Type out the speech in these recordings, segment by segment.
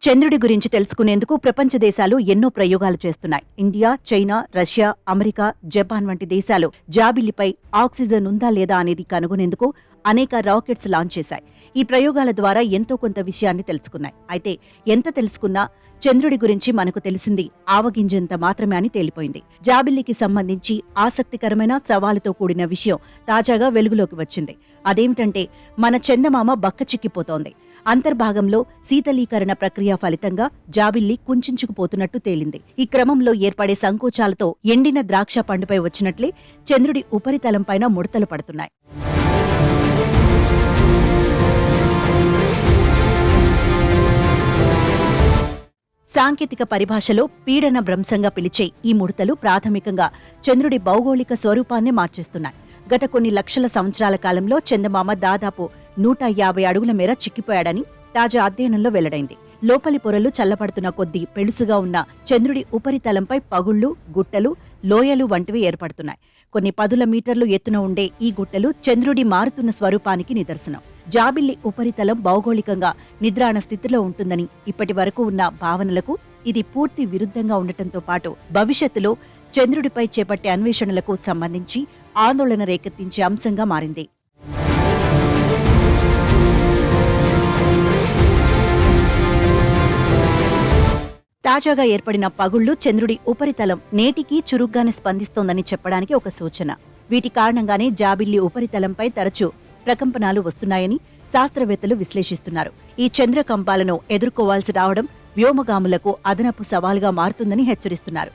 చంద్రుడి గురించి తెలుసుకునేందుకు ప్రపంచ దేశాలు ఎన్నో ప్రయోగాలు చేస్తున్నాయి. India, China, Russia, America, Japan వంటి దేశాలు జాబిల్లిపై ఆక్సిజన్ ఉందా లేదా అనేది కనుగొనేందుకు అనేక రాకెట్స్ లాంచ్ చేశాయి. ఈ ప్రయోగాల ద్వారా ఎంతో కొంత విషయాన్ని తెలుసుకున్నాయి. అయితే ఎంత తెలుసుకున్నా చంద్రుడి గురించి మనకు తెలిసింది ఆవగింజంత మాత్రమే అని తేలిపోయింది. జాబిల్లికి సంబంధించి ఆసక్తికరమైన సవాలుతో కూడిన విషయం తాజాగా వెలుగులోకి వచ్చింది. అదేమిటంటే మన చందమామ బక్కచిక్కిపోతోంది. అంతర్భాగంలో శీతలీకరణ ప్రక్రియ ఫలితంగా జాబిల్లి కుంచుకుపోతున్నట్టు తేలింది. ఈ క్రమంలో ఏర్పడే సంకోచాలతో ఎండిన ద్రాక్ష పండుపై వచ్చినట్లే చంద్రుడి ఉపరితలంపైన ముడతలు పడుతున్నాయి. సాంకేతిక పరిభాషలో పీడన భ్రంశంగా పిలిచే ఈ ముడతలు ప్రాథమికంగా చంద్రుడి భౌగోళిక స్వరూపాన్నే మార్చేస్తున్నాయి. గత కొన్ని లక్షల సంవత్సరాల కాలంలో చందమామ దాదాపు 150 అడుగుల మేర చిక్కిపోయాడని తాజా అధ్యయనంలో వెల్లడైంది. లోపలి పొరలు చల్లబడుతున్న కొద్దీ పెళుసుగా ఉన్న చంద్రుడి ఉపరితలంపై పగుళ్లు, గుట్టలు, లోయలు వంటివి ఏర్పడుతున్నాయి. కొన్ని పదుల మీటర్లు ఎత్తున ఉండే ఈ గుట్టలు చంద్రుడి మారుతున్న స్వరూపానికి నిదర్శనం. జాబిల్లి ఉపరితలం భౌగోళికంగా నిద్రాణ స్థితిలో ఉంటుందని ఇప్పటి వరకు ఉన్న భావనలకు ఇది పూర్తి విరుద్ధంగా ఉండటంతో పాటు భవిష్యత్తులో చంద్రుడిపై చేపట్టే అన్వేషణలకు సంబంధించి ఆందోళన రేకెత్తించే అంశంగా మారింది. తాజాగా ఏర్పడిన పగుళ్లు చంద్రుడి ఉపరితలం నేటికీ చురుగ్గానే స్పందిస్తోందని చెప్పడానికి ఒక సూచన. వీటి కారణంగానే జాబిల్లి ఉపరితలంపై తరచూ ప్రకంపనాలు వస్తున్నాయని శాస్త్రవేత్తలు విశ్లేషిస్తున్నారు. ఈ చంద్రకంపాలను ఎదుర్కోవాల్సి రావడం వ్యోమగాములకు అదనపు సవాలుగా మారుతుందని హెచ్చరిస్తున్నారు.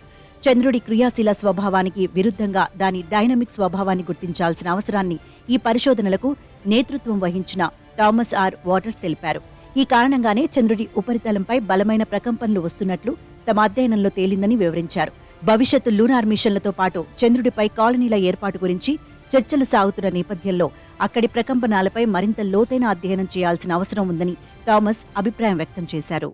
చంద్రుడి క్రియాశీల స్వభావానికి విరుద్ధంగా దాని డైనమిక్ స్వభావాన్ని గుర్తించాల్సిన అవసరాన్ని ఈ పరిశోధనలకు నేతృత్వం వహించిన థామస్ ఆర్ వాటర్స్ తెలిపారు. ఈ కారణంగానే చంద్రుడి ఉపరితలంపై బలమైన ప్రకంపనలు వస్తున్నట్లు తమ అధ్యయనంలో తేలిందని వివరించారు. భవిష్యత్తు లూనార్ మిషన్లతో పాటు చంద్రుడిపై కాలనీల ఏర్పాటు గురించి చర్చలు సాగుతున్న నేపథ్యంలో అక్కడి ప్రకంపనాలపై మరింత లోతైన అధ్యయనం చేయాల్సిన అవసరం ఉందని థామస్ అభిప్రాయం వ్యక్తం చేశారు.